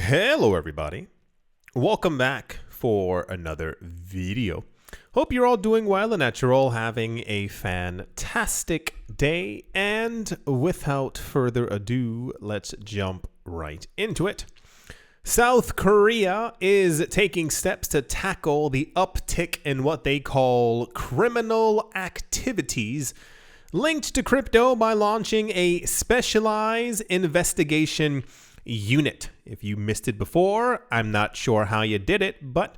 Hello everybody, welcome back for another video. Hope you're all doing well and that you're all having a fantastic day, and without further ado, let's jump right into it. South Korea is taking steps to tackle the uptick in what they call criminal activities linked to crypto by launching a specialized investigation unit. If you missed it before, I'm not sure how you did it, but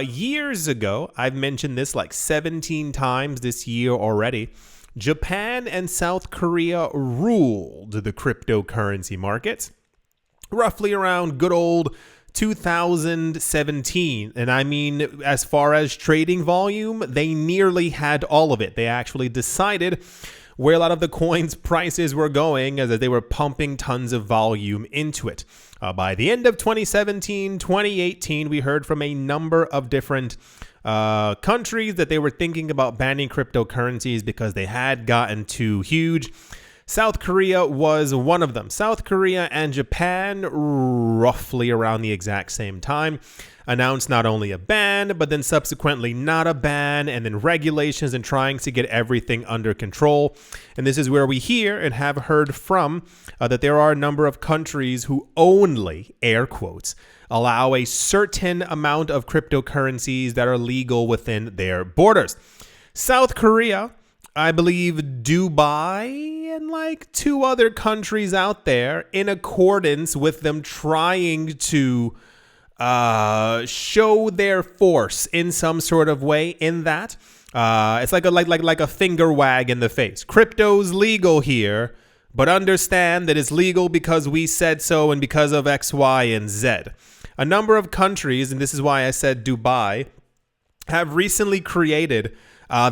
years ago, I've mentioned this like 17 times this year already, Japan and South Korea ruled the cryptocurrency markets roughly around good old 2017. And I mean, as far as trading volume, they nearly had all of it. They actually decided where a lot of the coins' prices were going as they were pumping tons of volume into it. By the end of 2017, 2018, we heard from a number of different countries that they were thinking about banning cryptocurrencies because they had gotten too huge. South Korea was one of them. South Korea and Japan, roughly around the exact same time, announced not only a ban, but then subsequently not a ban, and then regulations and trying to get everything under control. And this is where we hear and have heard from that there are a number of countries who only, air quotes, allow a certain amount of cryptocurrencies that are legal within their borders. South Korea, I believe Dubai, and like two other countries out there, in accordance with them trying to show their force in some sort of way. In that, it's like a finger wag in the face. Crypto's legal here, but understand that it's legal because we said so and because of X, Y, and Z. A number of countries, and this is why I said Dubai, have recently created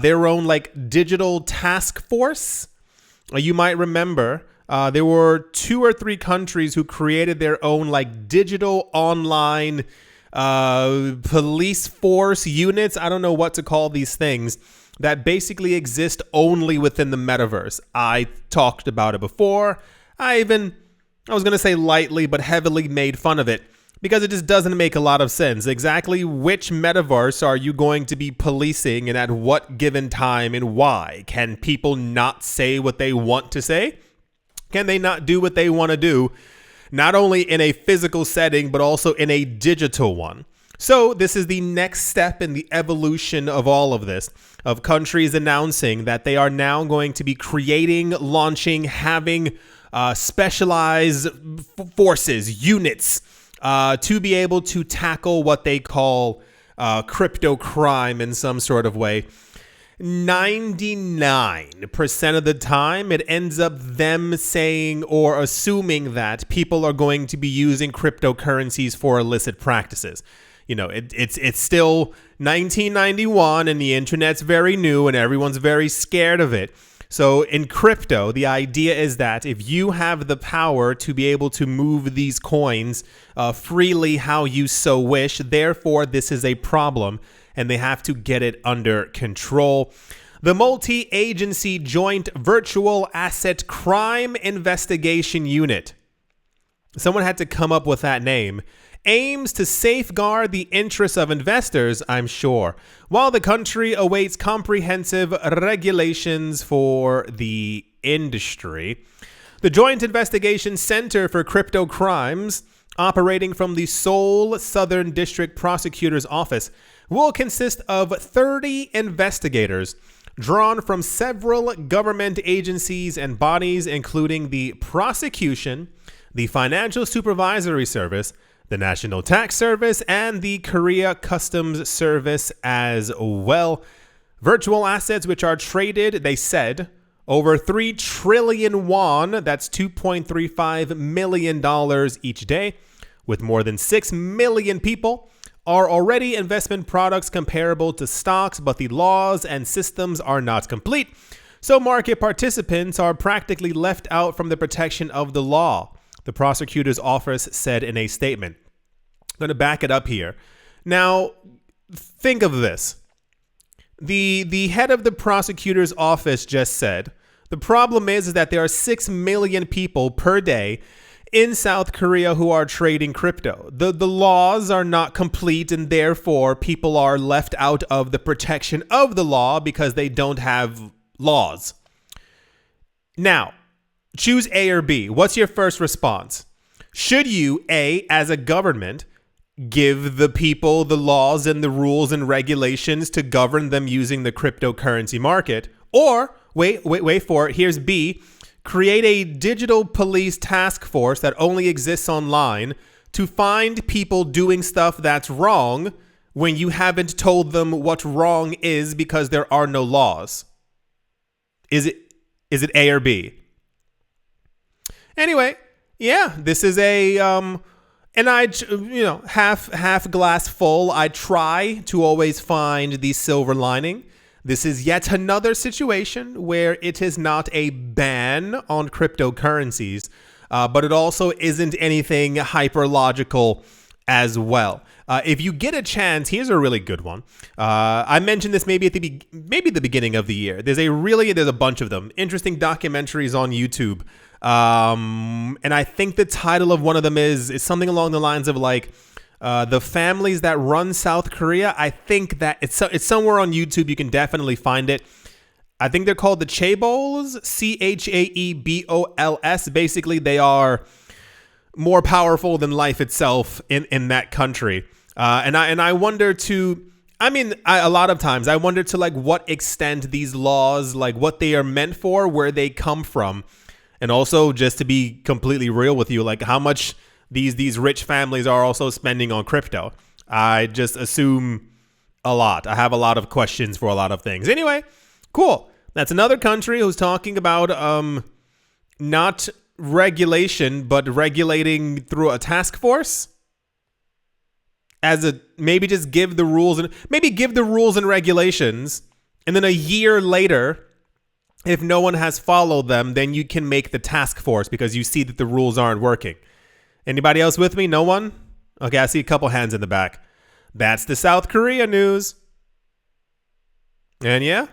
their own like digital task force. You might remember there were 2 or 3 countries who created their own like digital online police force units. I don't know what to call these things that basically exist only within the metaverse. I talked about it before. I was going to say lightly, but heavily made fun of it, because it just doesn't make a lot of sense. Exactly which metaverse are you going to be policing and at what given time and why? Can people not say what they want to say? Can they not do what they want to do? Not only in a physical setting, but also in a digital one. So this is the next step in the evolution of all of this, of countries announcing that they are now going to be creating, launching, having specialized forces, units, to be able to tackle what they call crypto crime in some sort of way. 99% of the time, it ends up them saying or assuming that people are going to be using cryptocurrencies for illicit practices. You know, it's still 1991 and the internet's very new and everyone's very scared of it. So in crypto, the idea is that if you have the power to be able to move these coins freely how you so wish, therefore this is a problem and they have to get it under control. The Multi-Agency Joint Virtual Asset Crime Investigation Unit, someone had to come up with that name, aims to safeguard the interests of investors, I'm sure, while the country awaits comprehensive regulations for the industry. The Joint Investigation Center for Crypto Crimes, operating from the Seoul Southern District Prosecutor's Office, will consist of 30 investigators drawn from several government agencies and bodies, including the prosecution, the Financial Supervisory Service, the National Tax Service, and the Korea Customs Service as well. Virtual assets which are traded, they said, over 3 trillion won, that's $2.35 million each day, with more than 6 million people, are already investment products comparable to stocks, but the laws and systems are not complete. So market participants are practically left out from the protection of the law, the prosecutor's office said in a statement. I'm going to back it up here. Now, think of this. The head of the prosecutor's office just said, the problem is that there are 6 million people per day in South Korea who are trading crypto. The laws are not complete, and therefore people are left out of the protection of the law because they don't have laws. Now, choose A or B. What's your first response? Should you, A, as a government, give the people the laws and the rules and regulations to govern them using the cryptocurrency market? Or, wait for it, here's B, create a digital police task force that only exists online to find people doing stuff that's wrong when you haven't told them what wrong is because there are no laws? Is it A or B? Anyway, yeah, this is a and I, half glass full. I try to always find the silver lining. This is yet another situation where it is not a ban on cryptocurrencies, but it also isn't anything hyper logical as well. If you get a chance, here's a really good one. I mentioned this maybe at the beginning of the year. There's a bunch of them. Interesting documentaries on YouTube. And I think the title of one of them is something along the lines of like the families that run South Korea. I think that it's somewhere on YouTube. You can definitely find it. I think they're called the Chaebols, Chaebols. Basically, they are more powerful than life itself in that country. And I wonder a lot of times I wonder to like what extent these laws, like what they are meant for, where they come from. And also, just to be completely real with you, like how much these rich families are also spending on crypto. I just assume a lot. I have a lot of questions for a lot of things. Anyway, cool. That's another country who's talking about not regulation, but regulating through a task force. Maybe just give the rules and regulations, and then a year later, if no one has followed them, then you can make the task force because you see that the rules aren't working. Anybody else with me? No one? Okay, I see a couple hands in the back. That's the South Korea news. And yeah,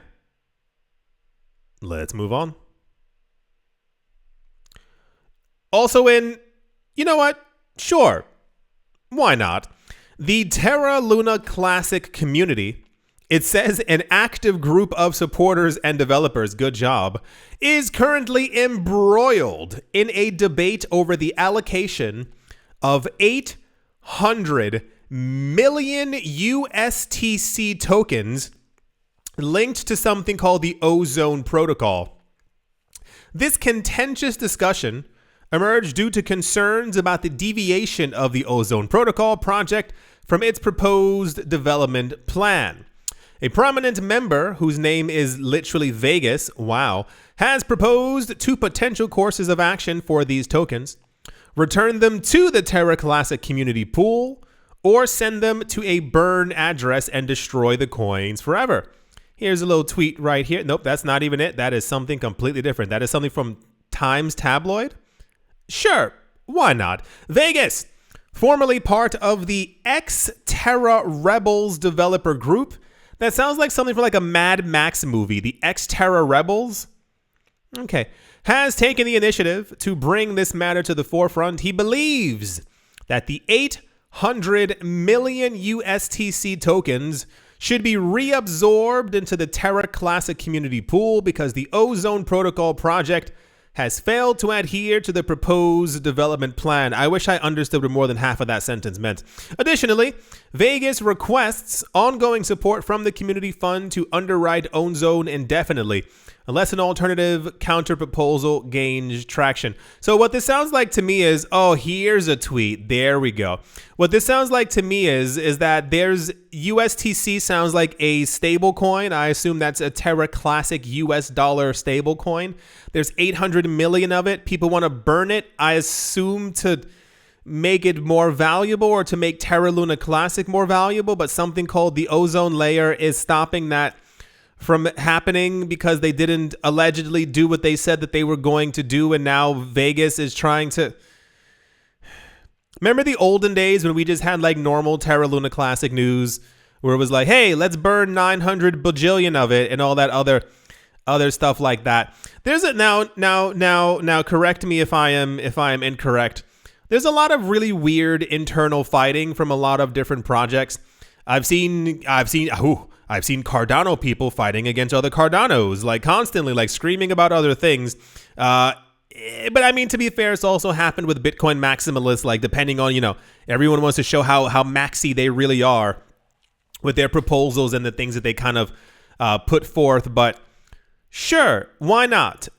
let's move on. Also you know what? Sure. Why not? The Terra Luna Classic community, it says an active group of supporters and developers, good job, is currently embroiled in a debate over the allocation of 800 million USTC tokens linked to something called the Ozone Protocol. This contentious discussion emerged due to concerns about the deviation of the Ozone Protocol project from its proposed development plan. A prominent member, whose name is literally Vegas, wow, has proposed two potential courses of action for these tokens: return them to the Terra Classic community pool, or send them to a burn address and destroy the coins forever. Here's a little tweet right here. Nope, that's not even it. That is something completely different. That is something from Times Tabloid. Sure, why not? Vegas, formerly part of the ex-Terra Rebels developer group. That sounds like something from like a Mad Max movie, the ex-Terra Rebels. Okay. Has taken the initiative to bring this matter to the forefront. He believes that the 800 million USTC tokens should be reabsorbed into the Terra Classic community pool because the Ozone Protocol project has failed to adhere to the proposed development plan. I wish I understood what more than half of that sentence meant. Additionally, Vegas requests ongoing support from the community fund to underwrite Ozone indefinitely, unless an alternative counter-proposal gains traction. So what this sounds like to me is, here's a tweet. There we go. What this sounds like to me is that there's USTC sounds like a stable coin. I assume that's a Terra Classic US dollar stable coin. There's 800 million of it. People want to burn it, I assume, to make it more valuable or to make Terra Luna Classic more valuable, but something called the ozone layer is stopping that from happening because they didn't allegedly do what they said that they were going to do, and now Vegas is trying to... Remember the olden days when we just had like normal Terra Luna Classic news where it was like, hey, let's burn 900 bajillion of it and all that other stuff like that. There's a now correct me if I am incorrect. there's a lot of really weird internal fighting from a lot of different projects. I've seen Cardano people fighting against other Cardanos, like constantly, like screaming about other things. But I mean, to be fair, it's also happened with Bitcoin maximalists, like depending on, everyone wants to show how maxi they really are with their proposals and the things that they kind of put forth. But sure, why not?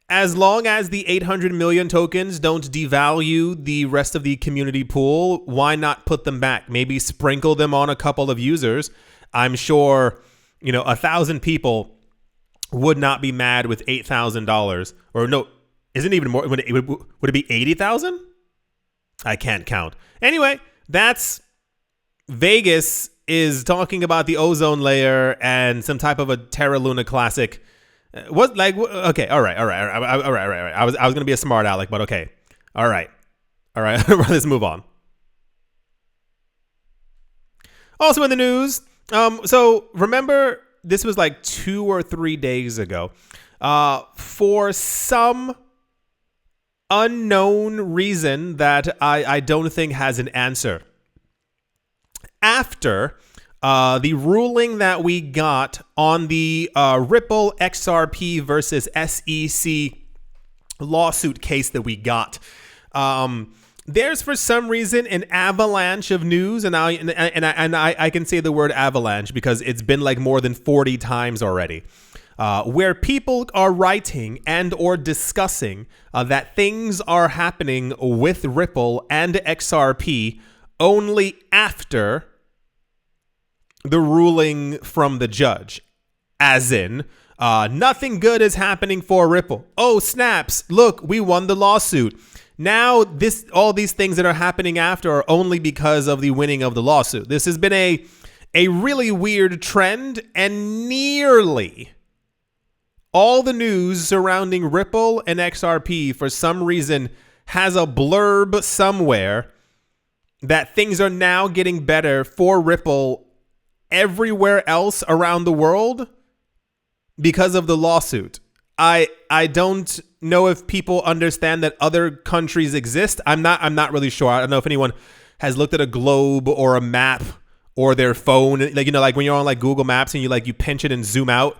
As long as the 800 million tokens don't devalue the rest of the community pool, why not put them back? Maybe sprinkle them on a couple of users. I'm sure, 1,000 people would not be mad with $8,000. Or no, isn't even more. Would it be 80,000? I can't count. Anyway, that's Vegas is talking about the ozone layer and some type of a Terra Luna Classic. Okay, all right. I was gonna be a smart aleck, but okay, all right. Let's move on. Also in the news, so remember this was like 2 or 3 days ago. For some unknown reason that I don't think has an answer. After the ruling that we got on the Ripple XRP versus SEC lawsuit case that we got, there's for some reason an avalanche of news, and I can say the word avalanche because it's been like more than 40 times already, where people are writing and or discussing that things are happening with Ripple and XRP only after the ruling from the judge, as in nothing good is happening for Ripple. Oh, snaps. Look, we won the lawsuit. Now all these things that are happening after are only because of the winning of the lawsuit. This has been a really weird trend, and nearly all the news surrounding Ripple and XRP for some reason has a blurb somewhere that things are now getting better for Ripple everywhere else around the world because of the lawsuit. I don't know if people understand that other countries exist. I'm not really sure. I don't know if anyone has looked at a globe or a map or their phone, like when you're on like Google Maps and you pinch it and zoom out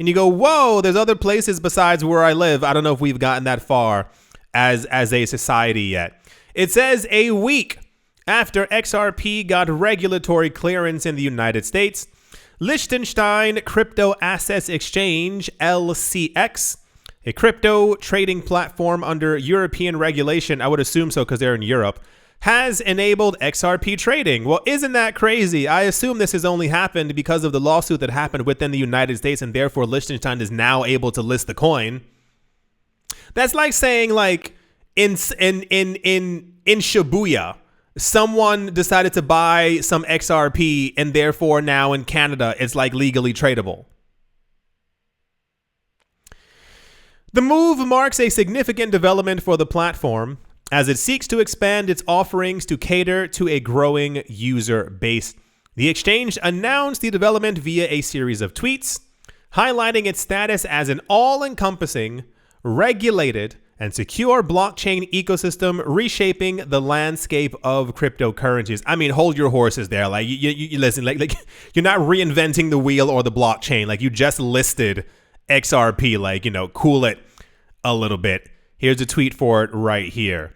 and you go, whoa, there's other places besides where I live. I don't know if we've gotten that far as a society yet. It says a week after XRP got regulatory clearance in the United States, Liechtenstein Crypto Assets Exchange, LCX, a crypto trading platform under European regulation, I would assume so because they're in Europe, has enabled XRP trading. Well, isn't that crazy? I assume this has only happened because of the lawsuit that happened within the United States, and therefore Liechtenstein is now able to list the coin. That's like saying like in Shibuya, someone decided to buy some XRP and therefore now in Canada it's like legally tradable. The move marks a significant development for the platform as it seeks to expand its offerings to cater to a growing user base. The exchange announced the development via a series of tweets, highlighting its status as an all-encompassing, regulated, and secure blockchain ecosystem reshaping the landscape of cryptocurrencies. I mean, hold your horses there. Like, you listen, like you're not reinventing the wheel or the blockchain. Like, you just listed XRP. Like, cool it a little bit. Here's a tweet for it right here.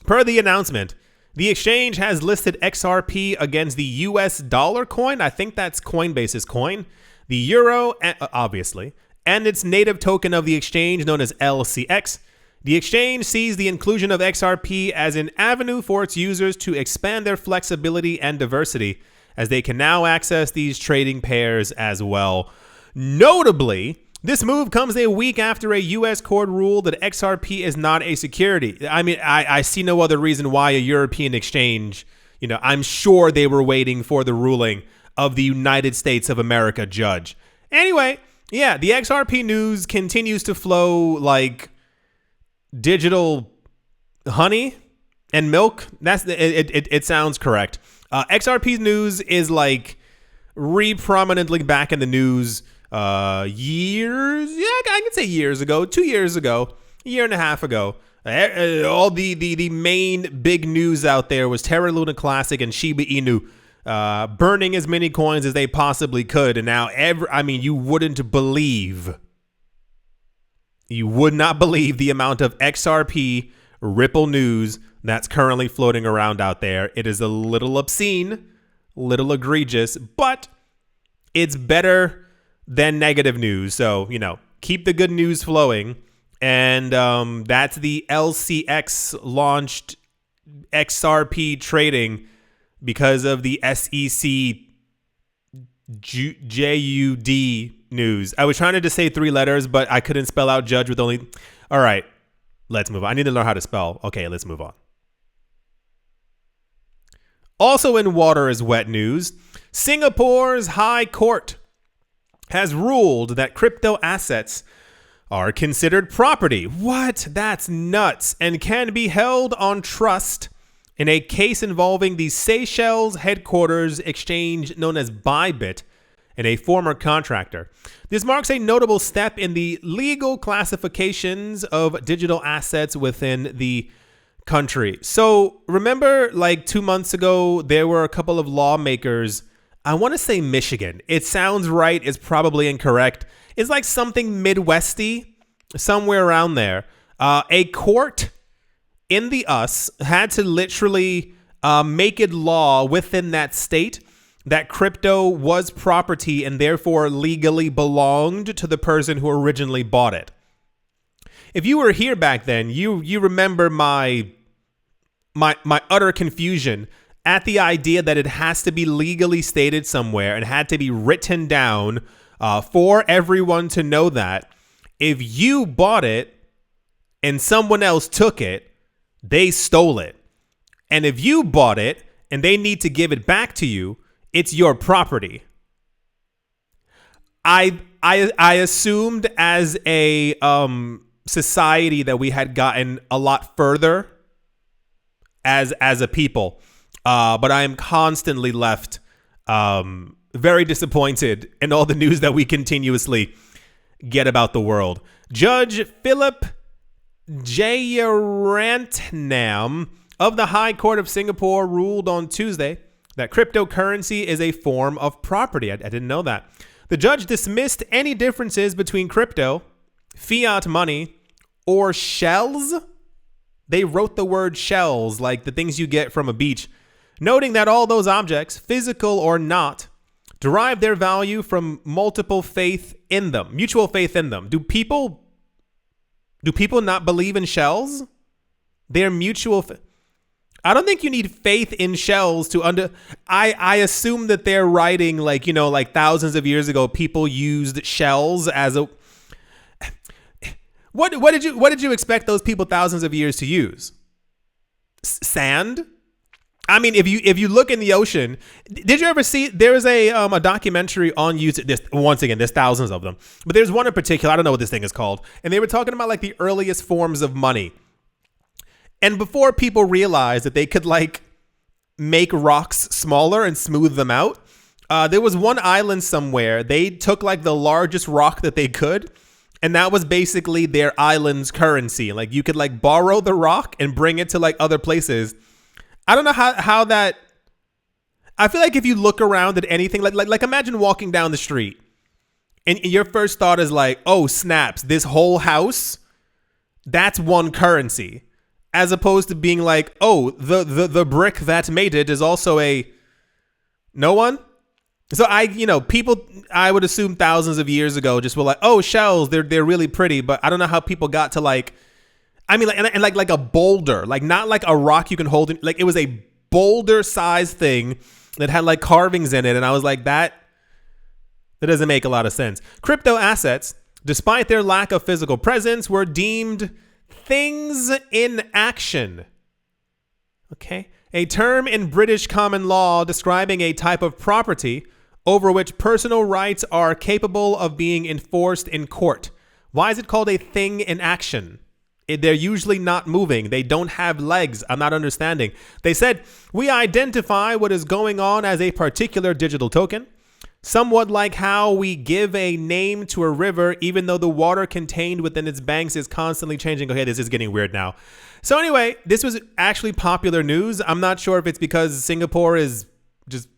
Per the announcement, the exchange has listed XRP against the US dollar coin. I think that's Coinbase's coin, the euro, obviously, and its native token of the exchange known as LCX. The exchange sees the inclusion of XRP as an avenue for its users to expand their flexibility and diversity, as they can now access these trading pairs as well. Notably, this move comes a week after a U.S. court ruled that XRP is not a security. I mean, I see no other reason why a European exchange, I'm sure they were waiting for the ruling of the United States of America judge. Anyway, yeah, the XRP news continues to flow like digital honey and milk. It sounds correct. XRP's news is like prominently back in the news years. Yeah, I can say years ago, 2 years ago, a year and a half ago. All the main big news out there was Terra Luna Classic and Shiba Inu burning as many coins as they possibly could. And now you would not believe the amount of XRP Ripple news that's currently floating around out there. It is a little obscene, little egregious, but it's better than negative news. So, keep the good news flowing. And that's the LCX launched XRP trading because of the SEC JUD news. I was trying to just say 3 letters, but I couldn't spell out judge with only. All right, let's move on. I need to learn how to spell. Okay, let's move on. Also in water is wet news. Singapore's High Court has ruled that crypto assets are considered property. What? That's nuts. And can be held on trust in a case involving the Seychelles headquarters exchange known as Bybit and a former contractor. This marks a notable step in the legal classifications of digital assets within the country. So remember, like 2 months ago, there were a couple of lawmakers. I want to say Michigan. It sounds right. It's probably incorrect. It's like something Midwesty, somewhere around there. A court in the US had to literally make it law within that state that crypto was property and therefore legally belonged to the person who originally bought it. If you were here back then, you remember my utter confusion at the idea that it has to be legally stated somewhere and had to be written down for everyone to know that if you bought it and someone else took it, they stole it. And if you bought it and they need to give it back to you, it's your property. I assumed as a society that we had gotten a lot further as a people, but I am constantly left very disappointed in all the news that we continuously get about the world. Judge Philip Jeyaretnam of the High Court of Singapore ruled on Tuesday that cryptocurrency is a form of property. I didn't know that. The judge dismissed any differences between crypto, fiat money, or shells. They wrote the word shells, like the things you get from a beach, noting that all those objects, physical or not, derive their value from mutual faith in them. Do people not believe in shells? They're mutual. I don't think you need faith in shells to I assume that they're writing like thousands of years ago, people used shells as a. What did you expect those people thousands of years to use? Sand? I mean, if you look in the ocean, did you ever see? There's a documentary on YouTube. Once again, there's thousands of them, but there's one in particular. I don't know what this thing is called, and they were talking about like the earliest forms of money. And before people realized that they could like make rocks smaller and smooth them out, there was one island somewhere. They took like the largest rock that they could, and that was basically their island's currency. Like you could like borrow the rock and bring it to like other places. I don't know how that. I feel like if you look around at anything, like imagine walking down the street, and your first thought is like, oh snaps, this whole house, that's one currency. As opposed to being like, oh, the brick that made it is also a no one. So people, I would assume thousands of years ago just were like, oh, shells, they're really pretty, but I don't know how people got to like, I mean, like a boulder, like not like a rock you can hold in, like it was a boulder sized thing that had like carvings in it, and I was like, that doesn't make a lot of sense. Crypto assets, despite their lack of physical presence, were deemed things in action. Okay. A term in British common law describing a type of property over which personal rights are capable of being enforced in court. Why is it called a thing in action? They're usually not moving. They don't have legs. I'm not understanding. They said, we identify what is going on as a particular digital token, Somewhat like how we give a name to a river, even though the water contained within its banks is constantly changing. Okay, this is getting weird now. So anyway, this was actually popular news. I'm not sure if it's because Singapore is just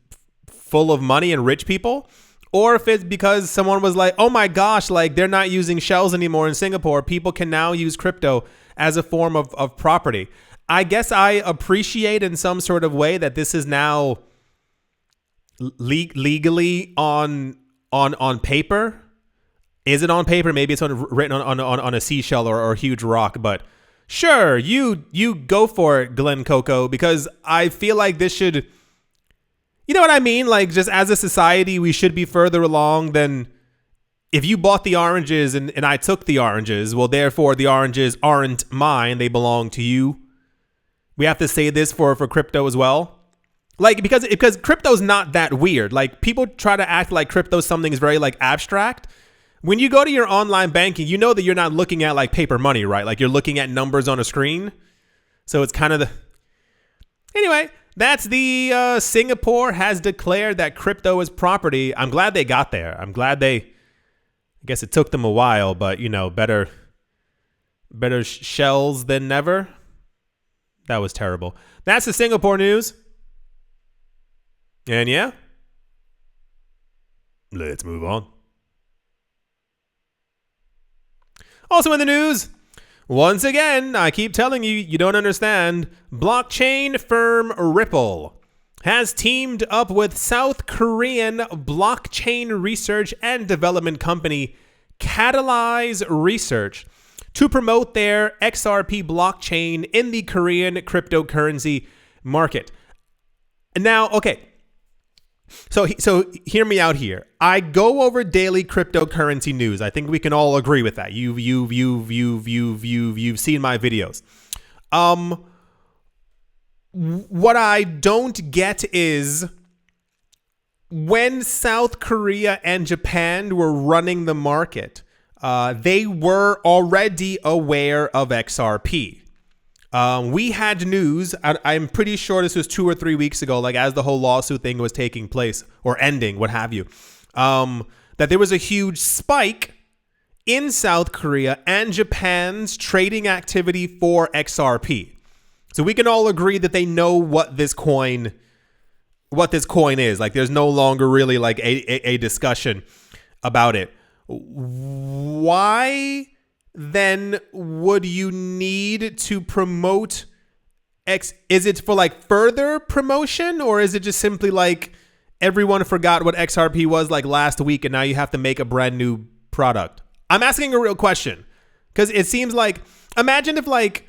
full of money and rich people, or if it's because someone was like, oh my gosh, like they're not using shells anymore in Singapore. People can now use crypto as a form of property. I guess I appreciate in some sort of way that this is now legally on paper. Is it on paper? Maybe it's written on a seashell or a huge rock, but sure, you go for it, Glen Coco, because I feel like this should, you know what I mean? Like, just as a society, we should be further along than if you bought the oranges and I took the oranges. Well, therefore, the oranges aren't mine. They belong to you. We have to say this for crypto as well. Like, because crypto's not that weird. Like, people try to act like crypto's something's very, like, abstract. When you go to your online banking, you know that you're not looking at, like, paper money, right? Like, you're looking at numbers on a screen. So it's kind of the... Anyway, that's the Singapore has declared that crypto is property. I'm glad they got there. I'm glad they... I guess it took them a while, but, you know, better shells than never. That was terrible. That's the Singapore news. And yeah, let's move on. Also in the news, once again, I keep telling you, you don't understand. Blockchain firm Ripple has teamed up with South Korean blockchain research and development company Legalize Research to promote their XRP blockchain in the Korean cryptocurrency market. Now, okay. So hear me out here. I go over daily cryptocurrency news. I think we can all agree with that. You've seen my videos. What I don't get is when South Korea and Japan were running the market, they were already aware of XRP. We had news, I'm pretty sure this was 2 or 3 weeks ago, like as the whole lawsuit thing was taking place or ending, what have you, that there was a huge spike in South Korea and Japan's trading activity for XRP. So we can all agree that they know what this coin is. Like, there's no longer really like a discussion about it. Why then would you need to promote is it for like further promotion, or is it just simply like everyone forgot what XRP was like last week and now you have to make a brand new product? I'm asking a real question, because it seems like, imagine if like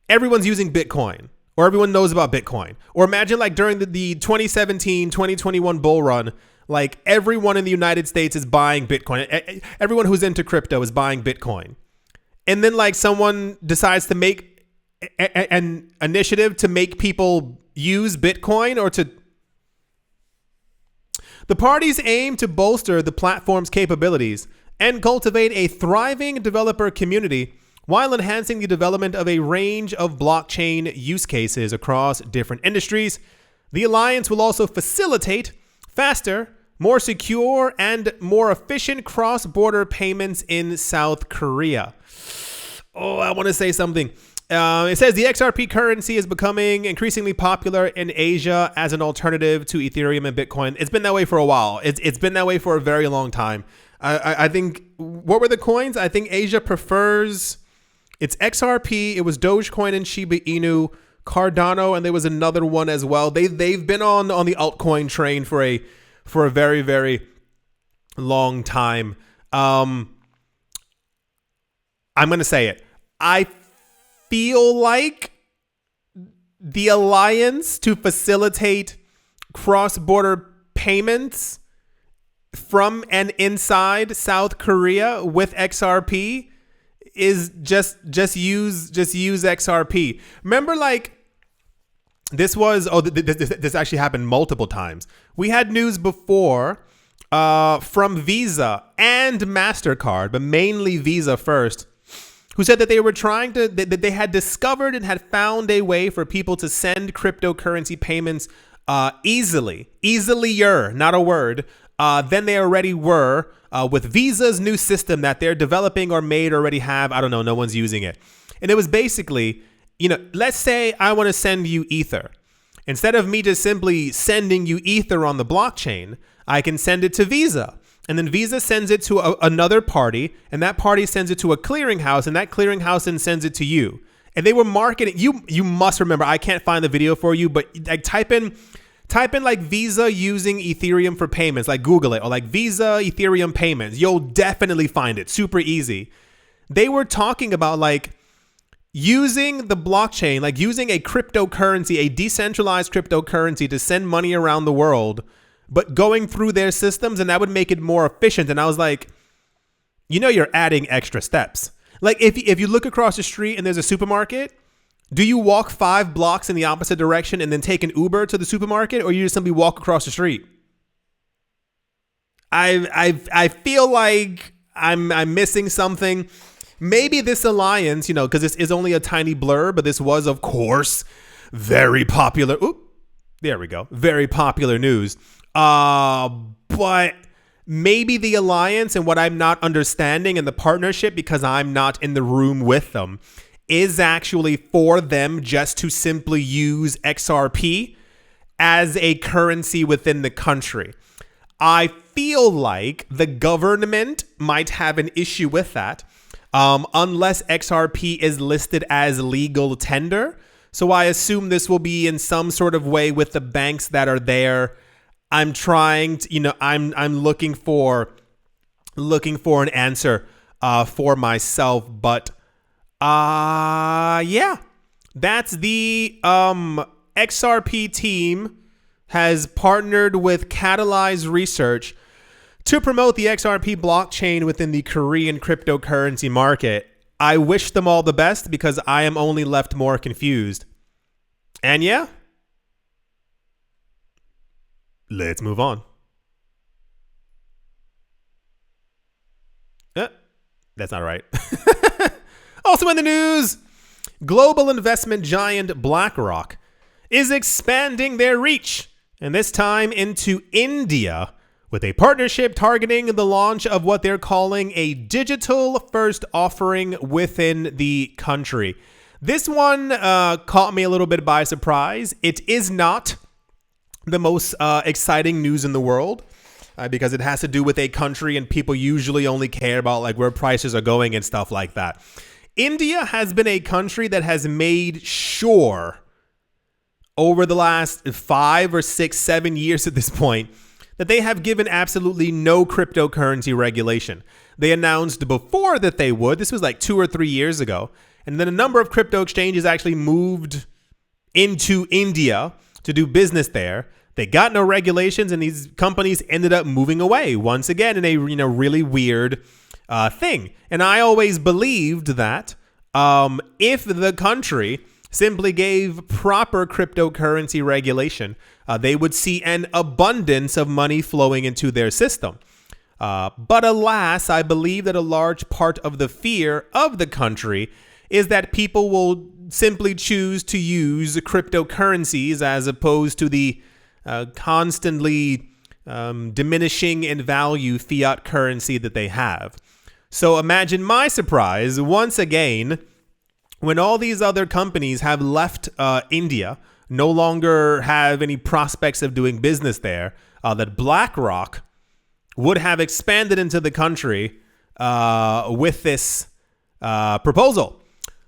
everyone's using Bitcoin, or everyone knows about Bitcoin, or imagine like during the 2017, 2021 bull run, like everyone in the United States is buying Bitcoin. Everyone who's into crypto is buying Bitcoin. And then like someone decides to make an initiative to make people use Bitcoin, or to... The parties aim to bolster the platform's capabilities and cultivate a thriving developer community while enhancing the development of a range of blockchain use cases across different industries. The alliance will also facilitate faster, more secure, and more efficient cross-border payments in South Korea. Oh, I want to say something. It says the XRP currency is becoming increasingly popular in Asia as an alternative to Ethereum and Bitcoin. It's been that way for a while. It's been that way for a very long time. I think, what were the coins? I think Asia prefers, it's XRP, it was Dogecoin and Shiba Inu, Cardano, and there was another one as well. They've been on the altcoin train for a very, very long time. I'm going to say it. I feel like the alliance to facilitate cross-border payments from and inside South Korea with XRP is just use XRP. Remember, like, this actually happened multiple times. We had news before from Visa and MasterCard, but mainly Visa first, who said that they were that they had discovered and had found a way for people to send cryptocurrency payments easier, not a word, than they already were with Visa's new system that they're developing or may already have. I don't know. No one's using it. And it was basically, let's say I want to send you Ether. Instead of me just simply sending you Ether on the blockchain, I can send it to Visa. And then Visa sends it to another party, and that party sends it to a clearinghouse, and that clearinghouse then sends it to you. And they were marketing. You must remember. I can't find the video for you, but like type in like Visa using Ethereum for payments. Like Google it, or like Visa Ethereum payments. You'll definitely find it. Super easy. They were talking about like using the blockchain, like using a cryptocurrency, a decentralized cryptocurrency to send money around the world, but going through their systems, and that would make it more efficient. And I was like, you're adding extra steps. Like if you look across the street and there's a supermarket, do you walk 5 blocks in the opposite direction and then take an Uber to the supermarket, or you just simply walk across the street? I feel like I'm missing something. Maybe this alliance, because this is only a tiny blur, but this was, of course, very popular. Oop, there we go. Very popular news. But maybe the alliance, and what I'm not understanding, and the partnership, because I'm not in the room with them, is actually for them just to simply use XRP as a currency within the country. I feel like the government might have an issue with that, unless XRP is listed as legal tender. So I assume this will be in some sort of way with the banks that are there. I'm trying to, I'm looking for an answer for myself, but yeah, that's the XRP team has partnered with Catalyze Research to promote the XRP blockchain within the Korean cryptocurrency market. I wish them all the best because I am only left more confused. And yeah, let's move on. That's not right. Also in the news, global investment giant BlackRock is expanding their reach, and this time into India, with a partnership targeting the launch of what they're calling a digital-first offering within the country. This one caught me a little bit by surprise. It is not the most exciting news in the world because it has to do with a country, and people usually only care about like where prices are going and stuff like that. India has been a country that has made sure over the last 5 or 6, 7 years at this point that they have given absolutely no cryptocurrency regulation. They announced before that they would. This was like 2 or 3 years ago. And then a number of crypto exchanges actually moved into India to do business there. They got no regulations, and these companies ended up moving away once again in a really weird thing. And I always believed that if the country simply gave proper cryptocurrency regulation, they would see an abundance of money flowing into their system. But alas, I believe that a large part of the fear of the country is that people will simply choose to use cryptocurrencies as opposed to the constantly diminishing in value fiat currency that they have. So imagine my surprise once again when all these other companies have left India, no longer have any prospects of doing business there, that BlackRock would have expanded into the country with this proposal.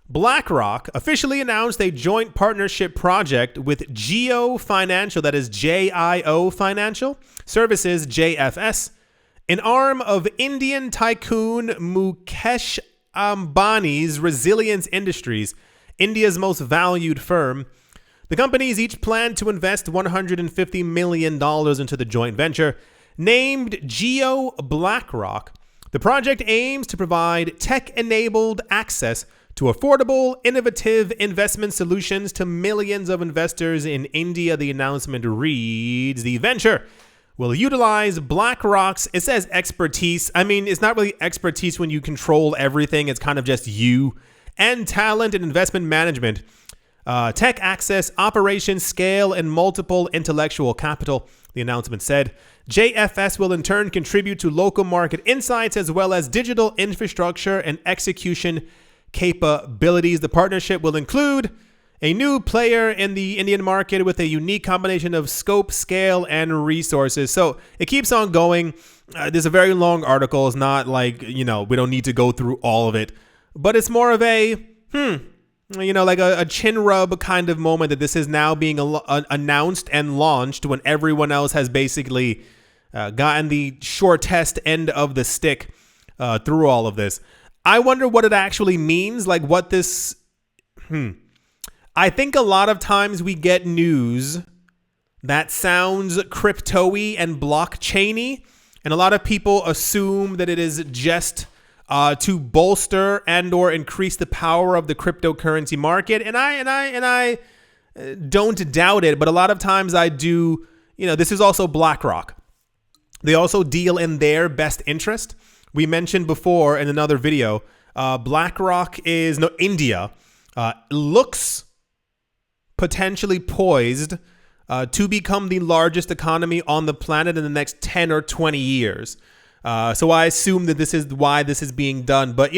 BlackRock officially announced a joint partnership project with Jio Financial, that is JIO Financial Services, JFS, an arm of Indian tycoon Mukesh Ambani's Resilience Industries, India's most valued firm. The companies each plan to invest $150 million into the joint venture. Named Jio BlackRock, the project aims to provide tech-enabled access to affordable, innovative investment solutions to millions of investors in India. The announcement reads, the venture will utilize BlackRock's, it says expertise. I mean, it's not really expertise when you control everything. It's kind of just you, and talent and investment management tech access, operations, scale, and multiple intellectual capital. The announcement said, JFS will in turn contribute to local market insights as well as digital infrastructure and execution capabilities. The partnership will include a new player in the Indian market with a unique combination of scope, scale, and resources. So it keeps on going. There's a very long article. It's not like, we don't need to go through all of it, but it's more of a, like a chin rub kind of moment that this is now being announced and launched when everyone else has basically gotten the shortest end of the stick through all of this. I wonder what it actually means, like what this... I think a lot of times we get news that sounds crypto-y and blockchain-y, and a lot of people assume that it is just to bolster and or increase the power of the cryptocurrency market. And I don't doubt it, but a lot of times I do, this is also BlackRock. They also deal in their best interest. We mentioned before in another video, India looks potentially poised to become the largest economy on the planet in the next 10 or 20 years. So I assume that this is why this is being done. But,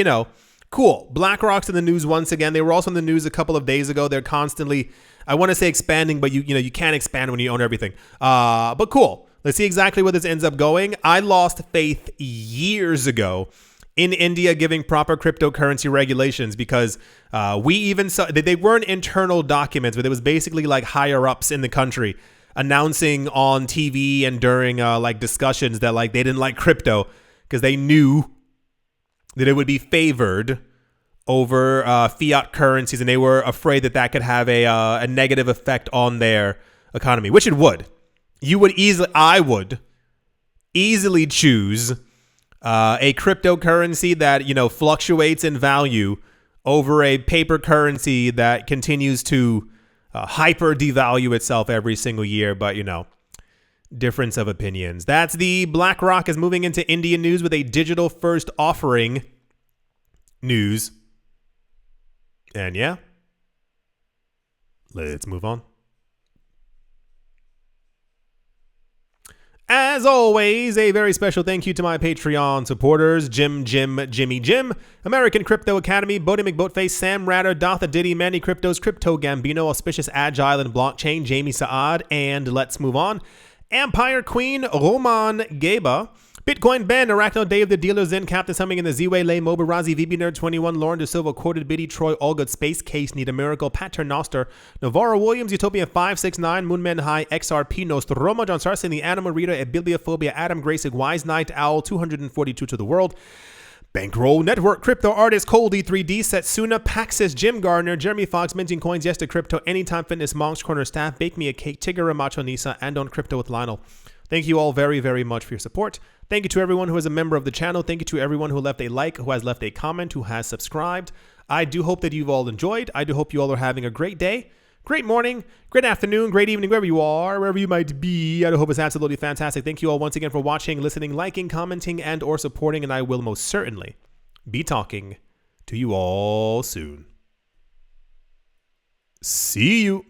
cool. BlackRock's in the news once again. They were also in the news a couple of days ago. They're constantly, I want to say expanding, but you can't expand when you own everything. But cool. Let's see exactly where this ends up going. I lost faith years ago in India giving proper cryptocurrency regulations because we even saw they weren't internal documents, but it was basically like higher ups in the country announcing on TV and during discussions that they didn't like crypto because they knew that it would be favored over fiat currencies, and they were afraid that could have a negative effect on their economy, which it would. I would easily choose a cryptocurrency that fluctuates in value over a paper currency that continues to hyper devalue itself every single year. But difference of opinions. That's the BlackRock is moving into Indian news with a digital first offering news. And yeah, let's move on. As always, a very special thank you to my Patreon supporters, Jimmy Jim, American Crypto Academy, Bodie McBoatface, Sam Ratter, Dotha Diddy, Manny Cryptos, Crypto Gambino, Auspicious Agile and Blockchain, Jamie Saad, and let's move on. Empire Queen, Roman Geba, Bitcoin Ben, Arachno Dave, The Dealer Zen, Captain Summing in the Z-Way, Lay, Mobarazi, VB Nerd 21, Lauren De Silva, Quoted Biddy, Troy, All Good, Space Case, Need a Miracle, Pat Turnoster, Navarro Williams, Utopia 569, Moonman High, XRP, Nostromo, John Sarson, The Animal Reader, Abiliophobia, Adam Grayson, Wise Knight, Owl, 242 to the World, Bankroll Network, Crypto Artist, Cold E3D, Setsuna, Paxis, Jim Gardner, Jeremy Fox, Minting Coins, Yes to Crypto, Anytime Fitness, Monk's Corner Staff, Bake Me a Cake, Tigger, Macho Nisa, and on Crypto with Lionel. Thank you all very, very much for your support. Thank you to everyone who is a member of the channel. Thank you to everyone who left a like, who has left a comment, who has subscribed. I do hope that you've all enjoyed. I do hope you all are having a great day, great morning, great afternoon, great evening, wherever you are, wherever you might be. I do hope it's absolutely fantastic. Thank you all once again for watching, listening, liking, commenting, and or supporting. And I will most certainly be talking to you all soon. See you.